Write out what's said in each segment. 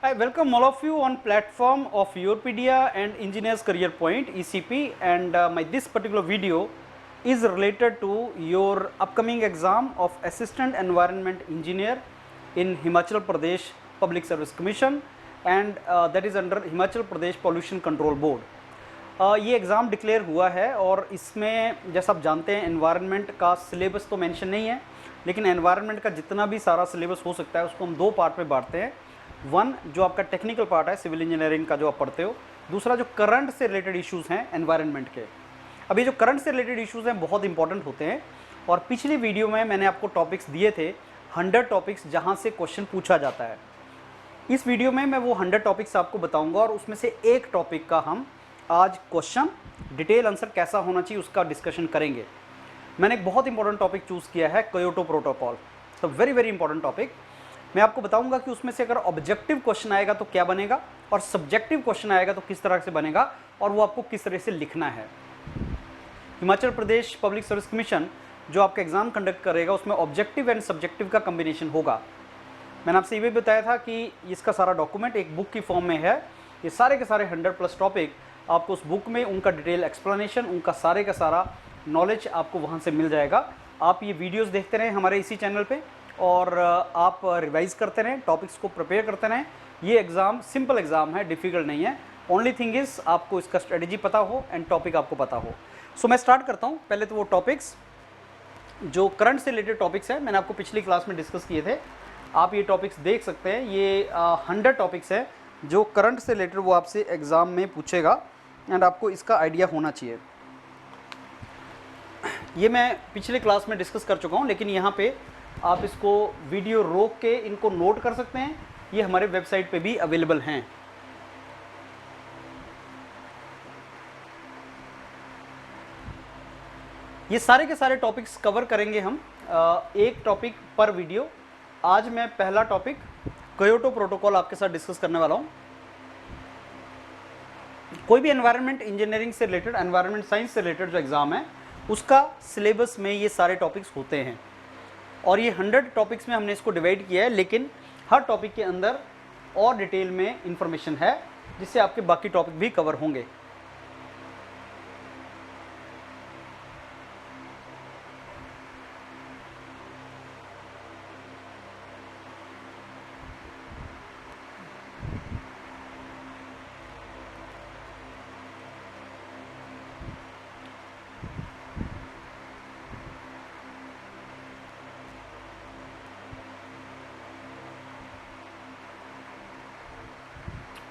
I welcome all of you on platform of Europedia and Engineers Career Point ECP, and this particular video is related to your upcoming exam of Assistant Environment Engineer in Himachal Pradesh Public Service Commission, and that is under Himachal Pradesh Pollution Control Board. ये exam declare हुआ है और इसमें जैसा आप जानते हैं environment का सिलेबस तो मेंशन नहीं है, लेकिन एनवायरनमेंट का जितना भी सारा सिलेबस हो सकता है उसको हम दो पार्ट में बांटते हैं। वन जो आपका टेक्निकल पार्ट है सिविल इंजीनियरिंग का जो आप पढ़ते हो, दूसरा जो करंट से रिलेटेड इश्यूज़ हैं एनवायरनमेंट के। अभी जो करंट से रिलेटेड इश्यूज़ हैं बहुत इंपॉर्टेंट होते हैं, और पिछली वीडियो में मैंने आपको टॉपिक्स दिए थे 100 टॉपिक्स जहाँ से क्वेश्चन पूछा जाता है। इस वीडियो में मैं वो 100 टॉपिक्स आपको बताऊँगा और उसमें से एक टॉपिक का हम आज क्वेश्चन डिटेल आंसर कैसा होना चाहिए उसका डिस्कशन करेंगे। मैंने एक बहुत इंपॉर्टेंट टॉपिक चूज़ किया है क्योटो प्रोटोकॉल। तो वेरी इंपॉर्टेंट टॉपिक। मैं आपको बताऊंगा कि उसमें से अगर ऑब्जेक्टिव क्वेश्चन आएगा तो क्या बनेगा और सब्जेक्टिव क्वेश्चन आएगा तो किस तरह से बनेगा और वो आपको किस तरह से लिखना है। Himachal Pradesh public service commission जो आपका एग्जाम कंडक्ट करेगा उसमें ऑब्जेक्टिव एंड सब्जेक्टिव का कम्बिनेशन होगा। मैंने आपसे ये भी बताया था कि इसका सारा डॉक्यूमेंट एक बुक की फॉर्म में है। ये सारे के सारे 100+ टॉपिक आपको उस बुक में उनका डिटेल एक्सप्लेनेशन, उनका सारे का सारा नॉलेज आपको वहाँ से मिल जाएगा। आप ये वीडियोस देखते रहें हमारे इसी चैनल पे और आप रिवाइज करते रहें, टॉपिक्स को प्रिपेयर करते रहें। ये एग्ज़ाम सिंपल एग्ज़ाम है, डिफ़िकल्ट नहीं है। ओनली थिंग इज़ आपको इसका स्ट्रेटजी पता हो एंड टॉपिक आपको पता हो। सो मैं स्टार्ट करता हूँ। पहले तो वो टॉपिक्स जो करंट से रिलेटेड टॉपिक्स हैं मैंने आपको पिछली क्लास में डिस्कस किए थे, आप ये टॉपिक्स देख सकते हैं। ये 100 टॉपिक्स हैं जो करंट से रिलेटेड वो आपसे एग्ज़ाम में पूछेगा एंड आपको इसका आइडिया होना चाहिए। ये मैं पिछले क्लास में डिस्कस कर चुका हूँ, लेकिन यहाँ पे आप इसको वीडियो रोक के इनको नोट कर सकते हैं। ये हमारे वेबसाइट पे भी अवेलेबल हैं। ये सारे के सारे टॉपिक्स कवर करेंगे हम एक टॉपिक पर वीडियो। आज मैं पहला टॉपिक क्योटो प्रोटोकॉल आपके साथ डिस्कस करने वाला हूँ। कोई भी एनवायरनमेंट इंजीनियरिंग से रिलेटेड, एनवायरनमेंट साइंस से रिलेटेड जो एग्ज़ाम है उसका सिलेबस में ये सारे टॉपिक्स होते हैं और ये 100 टॉपिक्स में हमने इसको डिवाइड किया है, लेकिन हर टॉपिक के अंदर और डिटेल में इंफॉर्मेशन है जिससे आपके बाकी टॉपिक भी कवर होंगे।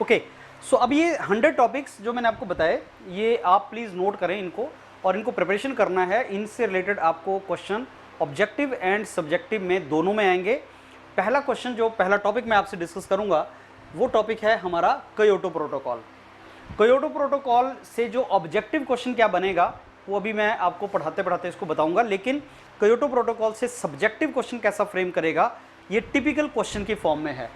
ओके, सो अब ये 100 टॉपिक्स जो मैंने आपको बताए ये आप प्लीज़ नोट करें इनको, और इनको प्रिपरेशन करना है। इनसे रिलेटेड आपको क्वेश्चन ऑब्जेक्टिव एंड सब्जेक्टिव में दोनों में आएंगे। पहला क्वेश्चन जो पहला टॉपिक मैं आपसे डिस्कस करूंगा वो टॉपिक है हमारा क्योटो प्रोटोकॉल। क्योटो प्रोटोकॉल से जो ऑब्जेक्टिव क्वेश्चन क्या बनेगा वो अभी मैं आपको पढ़ाते पढ़ाते इसको बताऊंगा, लेकिन क्योटो प्रोटोकॉल से सब्जेक्टिव क्वेश्चन कैसा फ्रेम करेगा ये टिपिकल क्वेश्चन की फॉर्म में है।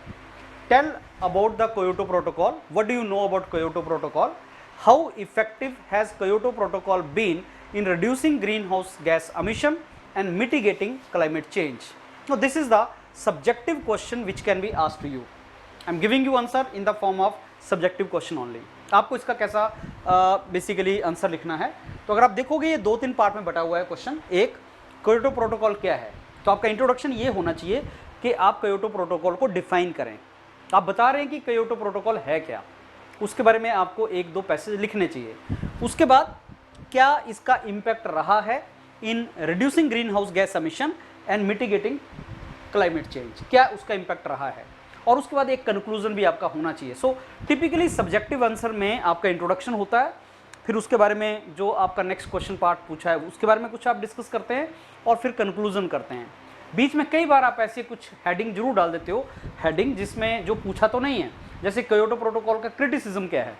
Tell about the Kyoto Protocol. What do you know about Kyoto Protocol? How effective has Kyoto Protocol been in reducing greenhouse gas emission and mitigating climate change? Now this is the subjective question which can be asked to you. I am giving you answer in the form of subjective question only. आपको इसका कैसा basically answer लिखना है। तो अगर आप देखोगे ये 2-3 पार्ट में बटा हुआ है क्वेश्चन। एक, क्योटो प्रोटोकॉल क्या है, तो आपका इंट्रोडक्शन ये होना चाहिए कि आप क्योटो प्रोटोकॉल को डिफाइन करें। आप बता रहे हैं कि क्योटो प्रोटोकॉल है क्या, उसके बारे में आपको 1-2 पैसेज लिखने चाहिए। उसके बाद क्या इसका इम्पैक्ट रहा है in reducing green house gas emission and mitigating climate change, क्या उसका इम्पैक्ट रहा है, और उसके बाद एक कंक्लूजन भी आपका होना चाहिए। सो टिपिकली सब्जेक्टिव आंसर में आपका इंट्रोडक्शन होता है, फिर उसके बारे में जो आपका नेक्स्ट क्वेश्चन पार्ट पूछा है उसके बारे में कुछ आप डिस्कस करते हैं और फिर कंक्लूजन करते हैं। बीच में कई बार आप ऐसे कुछ हेडिंग जरूर डाल देते हो, हेडिंग जिसमें जो पूछा तो नहीं है। जैसे क्योटो प्रोटोकॉल का क्रिटिसिज्म क्या है,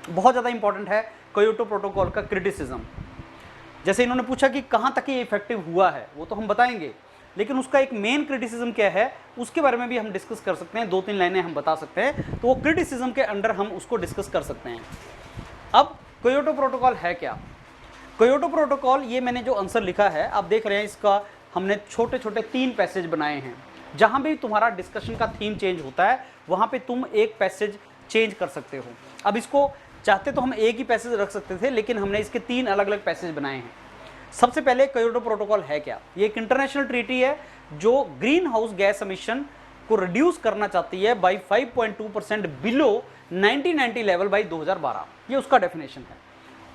बहुत ज़्यादा इंपॉर्टेंट है क्योटो प्रोटोकॉल का क्रिटिसिज्म। जैसे इन्होंने पूछा कि कहाँ तक ये इफेक्टिव हुआ है वो तो हम बताएंगे, लेकिन उसका एक मेन क्रिटिसिज्म क्या है उसके बारे में भी हम डिस्कस कर सकते हैं। 2-3 लाइनें हम बता सकते हैं, तो वो क्रिटिसिज्म के अंडर हम उसको डिस्कस कर सकते हैं। अब क्योटो प्रोटोकॉल है क्या? क्योटो प्रोटोकॉल, ये मैंने जो आंसर लिखा है आप देख रहे हैं, इसका हमने छोटे छोटे 3 पैसेज बनाए हैं। जहां भी तुम्हारा डिस्कशन का थीम चेंज होता है वहां पे तुम एक पैसेज चेंज कर सकते हो। अब इसको चाहते तो हम एक ही पैसेज रख सकते थे, लेकिन हमने इसके 3 अलग अलग पैसेज बनाए हैं। सबसे पहले क्योटो प्रोटोकॉल है क्या? ये एक इंटरनेशनल ट्रीटी है जो ग्रीन हाउस गैस एमिशन को रिड्यूस करना चाहती है बाई 5.2% बिलो 1990 लेवल बाई 2012। ये उसका डेफिनेशन है।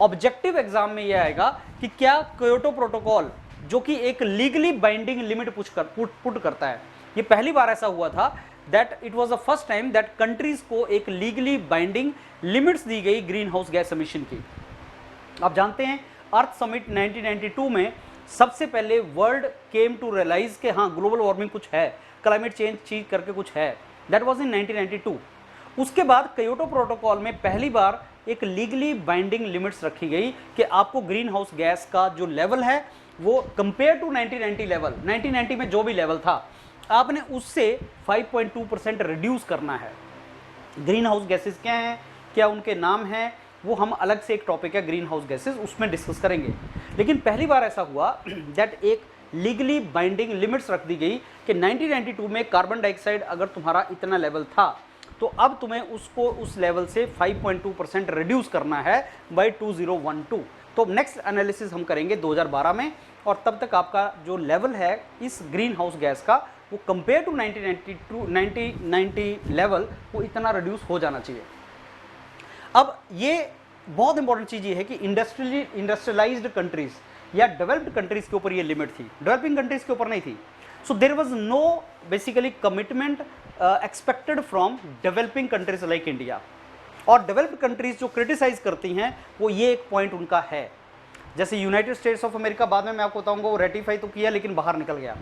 ऑब्जेक्टिव एग्जाम में यह आएगा कि क्या क्योटो प्रोटोकॉल जो कि एक लीगली बाइंडिंग लिमिट पुट करता है, ये पहली बार ऐसा हुआ था that it was the first time that countries को एक लीगली बाइंडिंग लिमिट्स दी गई ग्रीन हाउस गैस एमिशन की। आप जानते हैं अर्थ समिट 1992 में सबसे पहले वर्ल्ड केम टू रियलाइज के हाँ ग्लोबल वार्मिंग कुछ है, क्लाइमेट चेंज चीज करके कुछ है, दैट वाज इन 1992। उसके बाद क्योटो प्रोटोकॉल में पहली बार एक लीगली बाइंडिंग लिमिट्स रखी गई कि आपको ग्रीन हाउस गैस का जो लेवल है वो कंपेयर टू 1990 लेवल, 1990 में जो भी लेवल था आपने उससे 5.2% रिड्यूस करना है। ग्रीन हाउस गैसेस क्या हैं, क्या उनके नाम हैं, वो हम अलग से एक टॉपिक है ग्रीन हाउस गैसेस, उसमें डिस्कस करेंगे। लेकिन पहली बार ऐसा हुआ दैट एक लीगली बाइंडिंग लिमिट्स रख दी गई कि 1992 में कार्बन डाइऑक्साइड अगर तुम्हारा इतना लेवल था तो अब तुम्हें उसको उस लेवल से 5.2% रिड्यूस करना है बाय 2012। तो नेक्स्ट एनालिसिस हम करेंगे 2012 में, और तब तक आपका जो लेवल है इस ग्रीन हाउस गैस का वो कंपेयर टू 1990 लेवल वो इतना रिड्यूस हो जाना चाहिए। अब ये बहुत इंपॉर्टेंट चीज़ ये है कि इंडस्ट्रियलाइज्ड कंट्रीज या डेवलप्ड कंट्रीज के ऊपर ये लिमिट थी, डेवलपिंग कंट्रीज के ऊपर नहीं थी। So there was no basically commitment expected from developing countries like India. और डेवलप्ड कंट्रीज जो क्रिटिसाइज करती हैं वो ये एक पॉइंट उनका है, जैसे यूनाइटेड स्टेट्स ऑफ अमेरिका, बाद में मैं आपको बताऊंगा वो रेटिफाई तो किया लेकिन बाहर निकल गया।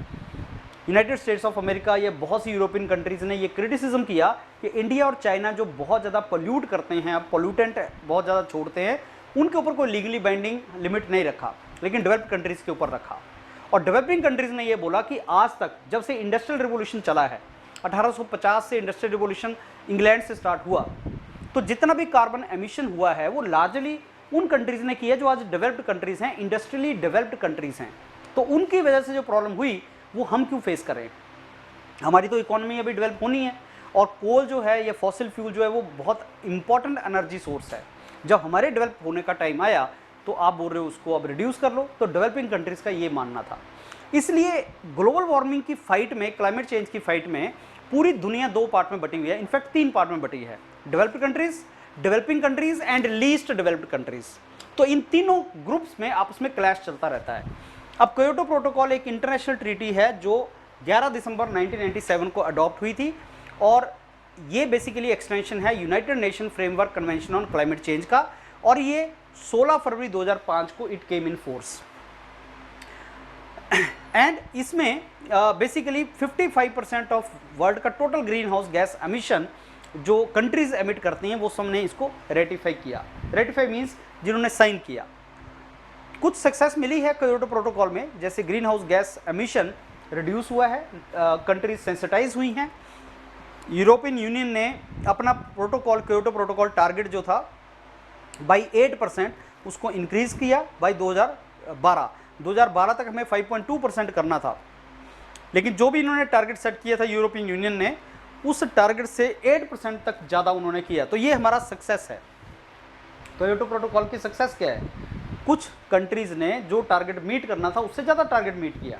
यूनाइटेड स्टेट्स ऑफ अमेरिका, ये बहुत सी यूरोपियन कंट्रीज़ ने ये क्रिटिसिज्म किया कि इंडिया और चाइना जो बहुत ज़्यादा पोल्यूट करते हैं, अब पोल्यूटेंट बहुत ज़्यादा छोड़ते हैं, उनके ऊपर कोई लीगली बाइंडिंग लिमिट नहीं रखा, लेकिन डेवलप्ड कंट्रीज़ के ऊपर रखा। और डेवलपिंग कंट्रीज़ ने ये बोला कि आज तक जब से इंडस्ट्रियल रिवोल्यूशन चला है, 1850 से इंडस्ट्रियल रिवोल्यूशन इंग्लैंड से स्टार्ट हुआ, तो जितना भी कार्बन एमिशन हुआ है वो लार्जली उन कंट्रीज़ ने किया जो आज डेवलप्ड कंट्रीज़ हैं, इंडस्ट्रियली डेवलप्ड कंट्रीज़ हैं। तो उनकी वजह से जो प्रॉब्लम हुई वो हम क्यों फेस करें? हमारी तो इकोनॉमी अभी डेवलप होनी है, और कोल जो है या फॉसिल फ्यूल जो है वो बहुत इंपॉर्टेंट एनर्जी सोर्स है। जब हमारे डेवलप होने का टाइम आया तो आप बोल रहे हो उसको अब रिड्यूस कर लो, तो डेवलपिंग कंट्रीज़ का ये मानना था। इसलिए ग्लोबल वार्मिंग की फाइट में, क्लाइमेट चेंज की फाइट में पूरी दुनिया 2 पार्ट में बटी हुई है, इनफैक्ट 3 पार्ट में बटी है, developed countries, developing countries and least developed countries. तो इन तीनों ग्रुप्स में आपस में क्लैश चलता रहता है। अब क्योटो प्रोटोकॉल एक इंटरनेशनल ट्रीटी है जो 11 दिसंबर 1997 को अडॉप्ट हुई थी, और ये बेसिकली एक्सटेंशन है United Nation framework convention on climate change का, और ये 16 फरवरी 2005 को it came in force. And इसमें बेसिकली 55% ऑफ वर्ल्ड का total green house gas emission जो कंट्रीज एमिट करती हैं वो सबने इसको रेटिफाई किया। रेटिफाई मीन्स जिन्होंने साइन किया। कुछ सक्सेस मिली है क्योटो प्रोटोकॉल में, जैसे green house gas emission reduce हुआ है, कंट्रीज सेंसिटाइज हुई हैं। यूरोपियन यूनियन ने अपना प्रोटोकॉल, क्योटो प्रोटोकॉल टारगेट जो था बाई 8% उसको इंक्रीज़ किया बाई 2012 तक हमें 5.2% करना था, लेकिन जो भी इन्होंने टारगेट सेट किया था यूरोपियन यूनियन ने, उस टारगेट से 8% तक ज़्यादा उन्होंने किया। तो ये हमारा सक्सेस है। क्योटो प्रोटोकॉल की सक्सेस क्या है? कुछ कंट्रीज़ ने जो टारगेट मीट करना था उससे ज़्यादा टारगेट मीट किया,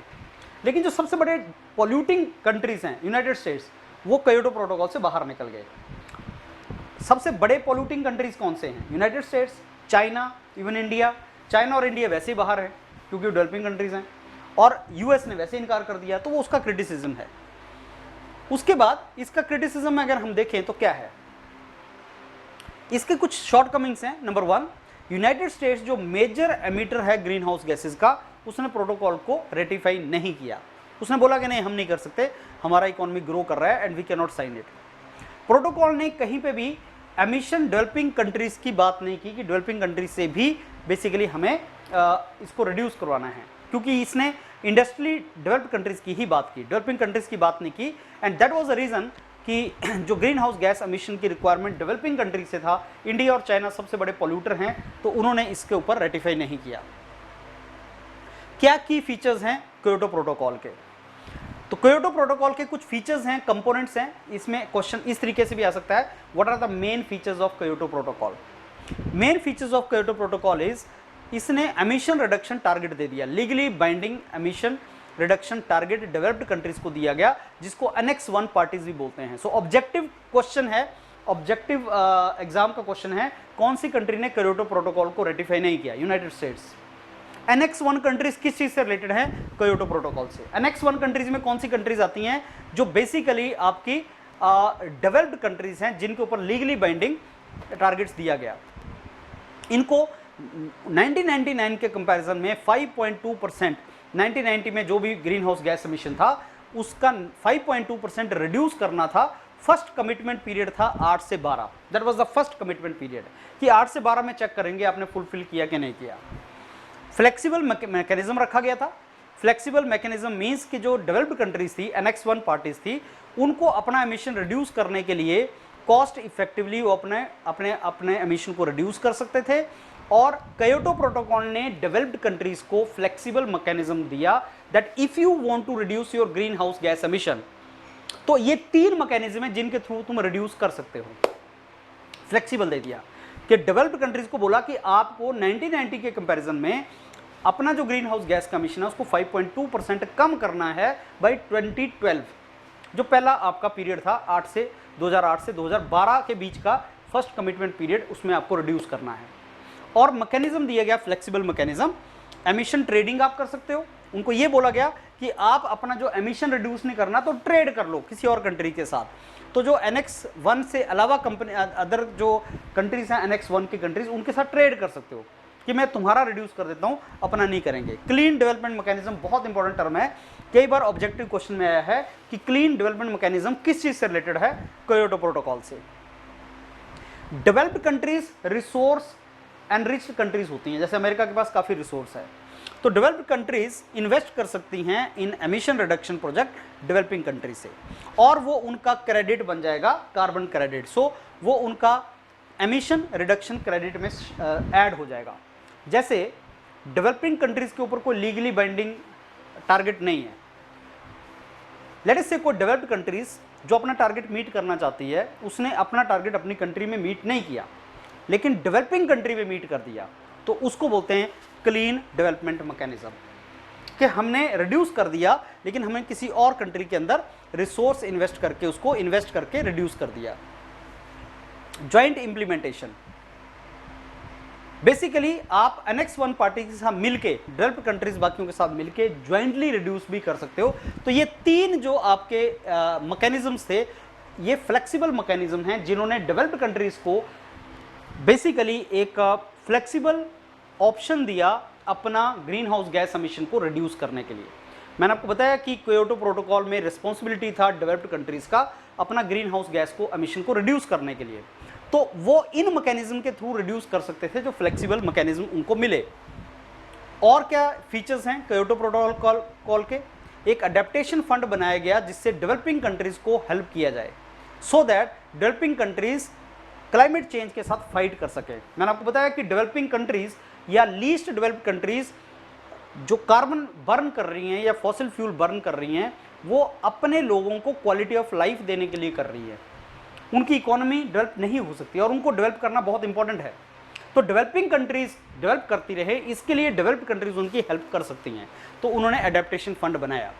लेकिन जो सबसे बड़े पॉल्यूटिंग कंट्रीज़ हैं, यूनाइटेड स्टेट्स, वो क्योटो प्रोटोकॉल से बाहर निकल गए। सबसे बड़े पॉल्यूटिंग कंट्रीज़ कौन से हैं? United states, China, even India. China और इंडिया वैसे ही बाहर है क्योंकि डेवलपिंग कंट्रीज़ हैं, और यूएस ने वैसे इनकार कर दिया, तो वो उसका क्रिटिसिज्म है। उसके बाद इसका क्रिटिसिज्म में अगर हम देखें तो क्या है, इसके कुछ शॉर्टकमिंग्स हैं। नंबर 1, यूनाइटेड स्टेट्स जो मेजर एमिटर है ग्रीन हाउस गैसेस का, उसने प्रोटोकॉल को रेटिफाई नहीं किया। उसने बोला कि नहीं, हम नहीं कर सकते, हमारा इकोनॉमी ग्रो कर रहा है and we can not sign it. Protocol ने कहीं पे भी एमिशन डेवलपिंग कंट्रीज की बात नहीं की कि डेवलपिंग कंट्रीज से भी बेसिकली हमें इसको रिड्यूस करवाना है, क्योंकि इसने इंडस्ट्रियली डेवलप्ड कंट्रीज की ही बात की, डेवलपिंग कंट्रीज की बात नहीं की। And that was the reason कि जो ग्रीन हाउस गैस एमिशन की रिक्वायरमेंट डेवलपिंग कंट्री से था, इंडिया और चाइना सबसे बड़े पॉल्यूटर हैं, तो उन्होंने इसके ऊपर रेटिफाई नहीं किया। क्या की फीचर्स हैं क्योटो प्रोटोकॉल के? तो क्योटो प्रोटोकॉल के कुछ फीचर्स हैं, कंपोनेंट्स हैं, इसमें क्वेश्चन इस तरीके से भी आ सकता है, what are the main features of Kyoto protocol. Main features of Kyoto protocol is, इसने एमिशन रिडक्शन टारगेट दे दिया, legally binding emission reduction target developed countries को दिया गया, जिसको एनेक्स 1 पार्टीज भी बोलते हैं। सो ऑब्जेक्टिव क्वेश्चन है, ऑब्जेक्टिव एग्जाम का क्वेश्चन है, कौन सी कंट्री ने क्योटो प्रोटोकॉल को रेटिफाई नहीं किया? United states. एनेक्स 1 कंट्रीज किस चीज से रिलेटेड है? क्योटो प्रोटोकॉल से। एनेक्स 1 कंट्रीज में कौन सी कंट्रीज आती हैं? जो बेसिकली आपकी डेवलप्ड कंट्रीज हैं, जिनके ऊपर लीगली बाइंडिंग टारगेट्स दिया गया। इनको 1999 के कंपैरिजन में 5.2%, 1990 में जो भी ग्रीन हाउस गैस एमिशन था उसका 5.2% रिड्यूस करना था। फर्स्ट कमिटमेंट पीरियड था 8 से 12, that was the first commitment period, कि 8 से 12 में चेक करेंगे आपने फुलफिल किया कि नहीं किया। फ्लेक्सिबल मैकेनिज्म रखा गया था। फ्लेक्सिबल मैकेनिज्म मींस कि जो डेवलप्ड कंट्रीज थी, एनेक्स 1 पार्टीज थी, उनको अपना एमिशन रिड्यूस करने के लिए कॉस्ट इफेक्टिवली वो अपने एमिशन को रिड्यूस कर सकते थे। और क्योटो प्रोटोकॉल ने डेवलप्ड कंट्रीज को फ्लेक्सिबल मैकेनिज्म दिया that if you want to reduce your green house gas emission, तो ये 3 मैकेनिज्म है जिनके थ्रू तुम रिड्यूस कर सकते हो। फ्लेक्सिबल दे दिया कि डेवलप्ड कंट्रीज को बोला कि आपको 1990 के कंपैरिजन में अपना जो ग्रीन हाउस गैस का एमिशन है उसको 5.2% कम करना है बाय 2012, जो पहला आपका पीरियड था 2008 से 2012 के बीच का फर्स्ट कमिटमेंट पीरियड, उसमें आपको रिड्यूस करना है। और मैकेनिज्म दिया गया फ्लेक्सिबल मैकेनिज्म, एमिशन ट्रेडिंग आप कर सकते हो। उनको ये बोला गया कि आप अपना जो एमिशन रिड्यूस नहीं करना तो ट्रेड कर लो किसी और कंट्री के साथ। तो जो एनेक्स 1 से अलावा कंपनी अदर जो कंट्रीज हैं एनेक्स 1 की कंट्रीज, उनके साथ ट्रेड कर सकते हो कि मैं तुम्हारा रिड्यूस कर देता हूं, अपना नहीं करेंगे। क्लीन डेवलपमेंट मैकेनिज्म बहुत इंपॉर्टेंट टर्म है, कई बार ऑब्जेक्टिव क्वेश्चन में आया है कि क्लीन डेवलपमेंट मैकेनिज्म किस चीज से रिलेटेड है? क्योटो प्रोटोकॉल से। Developed countries resource enriched countries होती हैं, जैसे अमेरिका के पास काफी रिसोर्स है, तो डेवलप्ड कंट्रीज इन्वेस्ट कर सकती हैं इन emission reduction project developing country से, और वो उनका क्रेडिट बन जाएगा कार्बन क्रेडिट। सो वो उनका एमिशन रिडक्शन क्रेडिट में ऐड हो जाएगा। जैसे डेवलपिंग कंट्रीज के ऊपर कोई लीगली बाइंडिंग टारगेट नहीं है, लेट अस से कोई डेवलप्ड कंट्रीज जो अपना टारगेट मीट करना चाहती है, उसने अपना टारगेट अपनी कंट्री में मीट नहीं किया लेकिन डेवलपिंग कंट्री में मीट कर दिया, तो उसको बोलते हैं क्लीन डेवलपमेंट मैकेनिज्म, कि हमने रिड्यूस कर दिया लेकिन हमें किसी और कंट्री के अंदर रिसोर्स इन्वेस्ट करके उसको इन्वेस्ट करके रिड्यूस कर दिया। ज्वाइंट इंप्लीमेंटेशन, बेसिकली आप एनेक्स 1 पार्टी के साथ मिलके, डेवलप्ड कंट्रीज बाकियों के साथ मिलके ज्वाइंटली रिड्यूस भी कर सकते हो। तो ये 3 जो आपके मैकेनिज्म्स थे, ये फ्लेक्सिबल मैकेनिज्म हैं जिन्होंने डेवलप्ड कंट्रीज को बेसिकली एक फ्लेक्सिबल ऑप्शन दिया अपना ग्रीन हाउस गैस एमिशन को रिड्यूस करने के लिए। मैंने आपको बताया कि क्योटो प्रोटोकॉल में रिस्पॉन्सिबिलिटी था डेवलप्ड कंट्रीज का अपना ग्रीन हाउस गैस को एमिशन को रिड्यूस करने के लिए, तो वो इन मैकेनिज्म के थ्रू रिड्यूस कर सकते थे जो फ्लेक्सिबल मैकेनिज्म उनको मिले। और क्या फीचर्स हैं क्योटो प्रोटोकॉल के? एक अडेप्टेशन फंड बनाया गया जिससे डेवलपिंग कंट्रीज को हेल्प किया जाए, so that developing countries climate change के साथ फाइट कर सके। मैंने आपको बताया कि डेवलपिंग कंट्रीज या लीस्ट डेवलप्ड कंट्रीज जो कार्बन बर्न कर रही हैं या फॉसिल फ्यूल बर्न कर रही हैं, वो अपने लोगों को क्वालिटी ऑफ लाइफ देने के लिए कर रही है। उनकी इकोनॉमी डेवलप नहीं हो सकती और उनको डेवलप करना बहुत इंपॉर्टेंट है। तो डेवलपिंग कंट्रीज डेवलप करती रहे, इसके लिए डेवलप्ड कंट्रीज उनकी हेल्प कर सकती हैं, तो उन्होंने एडेप्टेशन फंड बनाया।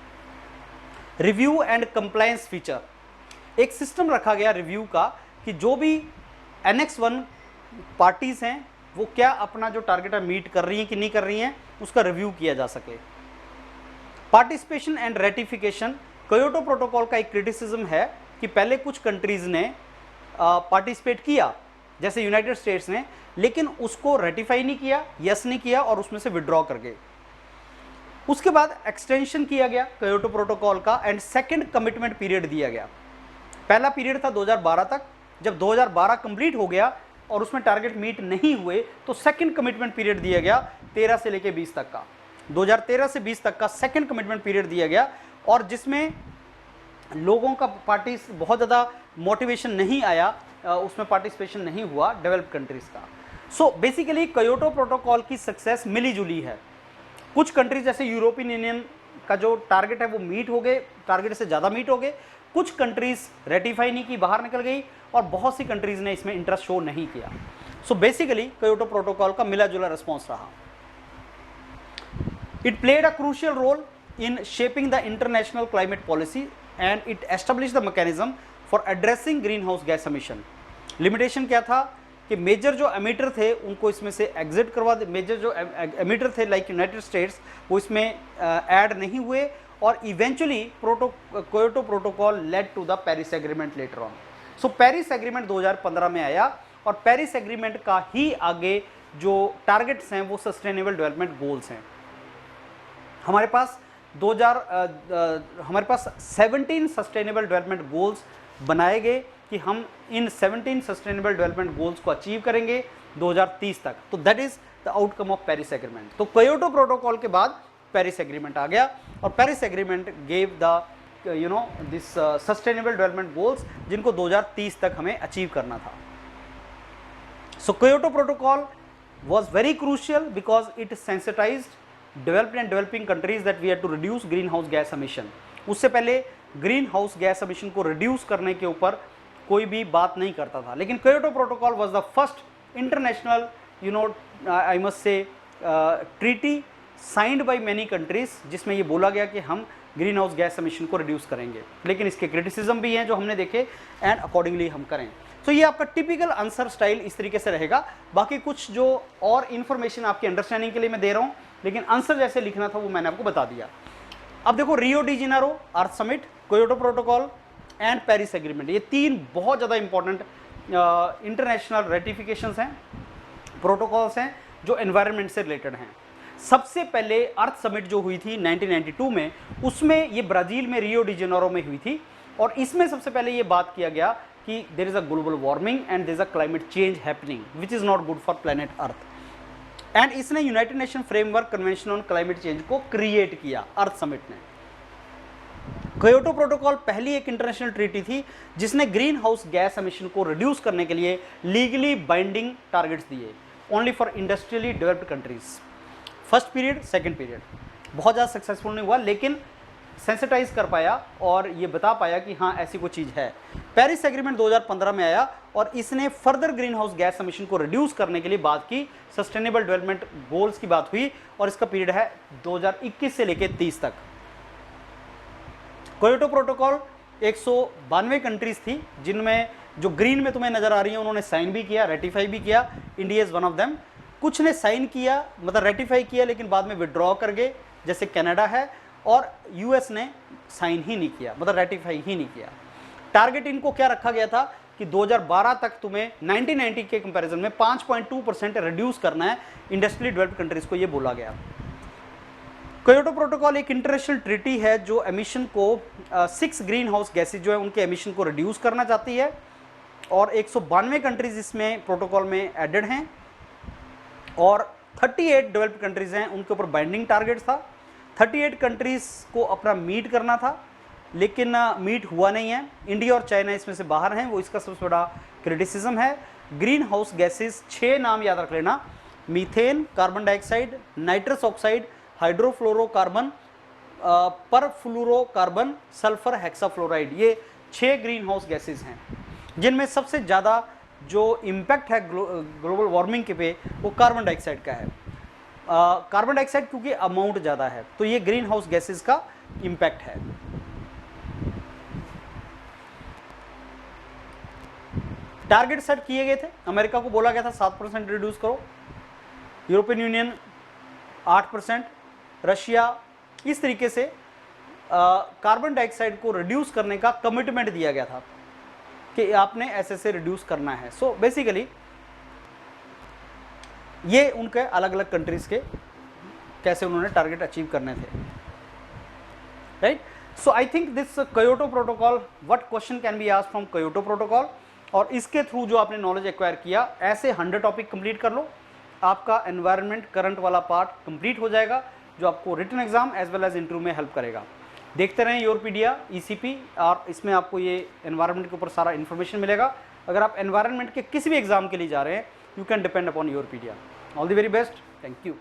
रिव्यू एंड कंप्लायंस फीचर, एक सिस्टम रखा गया रिव्यू का कि जो भी एनेक्स 1 पार्टीज हैं वो क्या अपना जो टारगेट है मीट कर रही हैं कि नहीं कर रही हैं, उसका रिव्यू किया जा सके। Participation and ratification, Kyoto protocol का एक क्रिटिसिज्म है कि पहले कुछ कंट्रीज ने पार्टिसिपेट किया जैसे यूनाइटेड स्टेट्स ने, लेकिन उसको रेटिफाई नहीं किया, यस नहीं किया और उसमें से विड्रॉ कर गए। उसके बाद एक्सटेंशन किया गया क्योटो प्रोटोकॉल का एंड सेकंड कमिटमेंट पीरियड दिया गया। पहला पीरियड था 2012 तक, जब 2012 कंप्लीट हो गया और उसमें टारगेट मीट नहीं हुए तो सेकंड कमिटमेंट पीरियड दिया गया 13 से लेकर 20 तक का, 2013 से 20 तक का सेकंड कमिटमेंट पीरियड दिया गया, और जिसमें लोगों का बहुत ज़्यादा मोटिवेशन नहीं आया, उसमें पार्टिसिपेशन नहीं हुआ डेवलप्ड कंट्रीज का। सो बेसिकली क्योटो प्रोटोकॉल की सक्सेस मिली जुली है। कुछ कंट्रीज जैसे यूरोपियन यूनियन का जो टारगेट है वो मीट हो गए, टारगेट से ज़्यादा मीट हो गए, कुछ कंट्रीज रेटिफाई नहीं की, बाहर निकल गई, और बहुत सी कंट्रीज ने इसमें इंटरेस्ट शो नहीं किया। सो बेसिकली क्योटो प्रोटोकॉल का मिला जुला रिस्पॉन्स रहा। It played a crucial role in shaping the international climate policy and it establish the mechanism for addressing green house gas emission. Limitation क्या था कि मेजर जो एमिटर थे उनको इसमें से एग्जिट करवा दे, मेजर जो एमिटर थे लाइक यूनाइटेड स्टेट्स वो इसमें ऐड नहीं हुए, और eventually Kyoto protocol led to the Paris agreement later on. So Paris agreement 2015 में आया, और पेरिस एग्रीमेंट का ही आगे जो टारगेट्स हैं वो सस्टेनेबल डेवलपमेंट गोल्स हैं। हमारे पास 17 सस्टेनेबल डेवलपमेंट गोल्स बनाए गए कि हम इन 17 सस्टेनेबल डेवलपमेंट गोल्स को अचीव करेंगे 2030 तक। तो that is the outcome of Paris agreement. तो क्योटो प्रोटोकॉल के बाद पेरिस एग्रीमेंट आ गया, और Paris agreement gave the this sustainable development goals जिनको 2030 तक हमें अचीव करना था। So Kyoto protocol was very crucial because it sensitized developed and developing countries that we had to reduce greenhouse gas emission। उससे पहले ग्रीन हाउस गैस एमिशन को reduce करने के ऊपर कोई भी बात नहीं करता था, लेकिन Kyoto protocol was the first international I must say treaty signed by many countries जिसमें ये बोला गया कि हम ग्रीन हाउस गैस एमिशन को रिड्यूस करेंगे। लेकिन इसके क्रिटिसिज्म भी हैं जो हमने देखे, एंड अकॉर्डिंगली हम करें। तो ये आपका टिपिकल आंसर स्टाइल इस तरीके से रहेगा। बाकी कुछ जो और इन्फॉर्मेशन आपकी अंडरस्टैंडिंग के लिए मैं दे रहा हूँ, लेकिन आंसर जैसे लिखना था वो मैंने आपको बता दिया। अब देखो, Rio de Janeiro earth summit, Kyoto protocol and Paris agreement, ये तीन बहुत ज़्यादा इंपॉर्टेंट इंटरनेशनल रेटिफिकेशंस हैं, प्रोटोकॉल्स हैं जो एनवायरनमेंट से रिलेटेड हैं। सबसे पहले अर्थ समिट जो हुई थी 1992 में, उसमें ये ब्राज़ील में रियो डी जेनेरो में हुई थी, और इसमें सबसे पहले ये बात किया गया कि there is a global warming and there is a climate change happening which is not good for planet Earth, and इसने United Nation framework convention on climate change को क्रिएट किया अर्थ समिट ने। क्योटो प्रोटोकॉल पहली एक international treaty थी जिसने green house gas emission को reduce करने के लिए लीगली बाइंडिंग टारगेट्स दिए, only for industrially developed countries. First period, second period बहुत ज़्यादा सक्सेसफुल नहीं हुआ, लेकिन सेंसिटाइज कर पाया और ये बता पाया कि हाँ ऐसी कोई चीज़ है। पेरिस एग्रीमेंट 2015 में आया, और इसने further green house gas emission को रिड्यूस करने के लिए बात की, सस्टेनेबल डेवलपमेंट गोल्स की बात हुई, और इसका पीरियड है 2021 से लेकर 30 तक। क्योटो प्रोटोकॉल 192 कंट्रीज थी, जिनमें जो ग्रीन में तुम्हें नजर आ रही है उन्होंने साइन भी किया, रेटिफाई भी किया। India is one of them. कुछ ने साइन किया, मतलब रेटिफाई किया, लेकिन बाद में विड्रॉ कर गए, जैसे कनाडा है, और यूएस ने साइन ही नहीं किया, मतलब रेटिफाई ही नहीं किया। टारगेट इनको क्या रखा गया था कि 2012 तक तुम्हें 1990 के कंपैरिजन में 5.2% रिड्यूस करना है इंडस्ट्रियली डेवलप्ड कंट्रीज को, ये बोला गया। क्योटो प्रोटोकॉल एक इंटरनेशनल ट्रीटी है जो एमिशन को 6 ग्रीन हाउस गैसेज जो है उनके एमिशन को रिड्यूस करना चाहती है, और 192 कंट्रीज इसमें प्रोटोकॉल में एडेड हैं, और 38 डेवलप्ड कंट्रीज हैं उनके ऊपर बाइंडिंग टारगेट था। 38 कंट्रीज को अपना मीट करना था, लेकिन मीट हुआ नहीं है। इंडिया और चाइना इसमें से बाहर हैं, वो इसका सबसे बड़ा क्रिटिसिज्म है। ग्रीन हाउस गैसेज 6 नाम याद रख लेना: methane, carbon dioxide, nitrous oxide, hydrofluorocarbon, perfluorocarbon, sulphur hexafluoride. ये 6 ग्रीन हाउस गैसेज हैं, जिनमें सबसे ज़्यादा जो इम्पैक्ट है ग्लोबल वार्मिंग के पे वो कार्बन डाइऑक्साइड का है। कार्बन डाइऑक्साइड क्योंकि अमाउंट ज़्यादा है, तो ये ग्रीन हाउस गैसेज का इम्पैक्ट है। टारगेट सेट किए गए थे, अमेरिका को बोला गया था 7% रिड्यूस करो, यूरोपियन यूनियन 8%, रशिया, इस तरीके से कार्बन डाइऑक्साइड को रिड्यूस करने का कमिटमेंट दिया गया था कि आपने ऐसे रिड्यूस करना है। सो बेसिकली ये उनके अलग अलग कंट्रीज के कैसे उन्होंने टारगेट अचीव करने थे, right. So I think this Kyoto protocol, what question can be asked from Kyoto protocol, और इसके थ्रू जो आपने नॉलेज एक्वायर किया, ऐसे 100 टॉपिक कंप्लीट कर लो, आपका एनवायरनमेंट करंट वाला पार्ट कंप्लीट हो जाएगा, जो आपको written exam as well as interview में हेल्प करेगा। देखते रहें योरपीडिया ECP, और इसमें आपको ये एनवायरनमेंट के ऊपर सारा इन्फॉर्मेशन मिलेगा। अगर आप एनवायरनमेंट के किसी भी एग्जाम के लिए जा रहे हैं, you can depend upon Yourpedia. All the very best, thank you.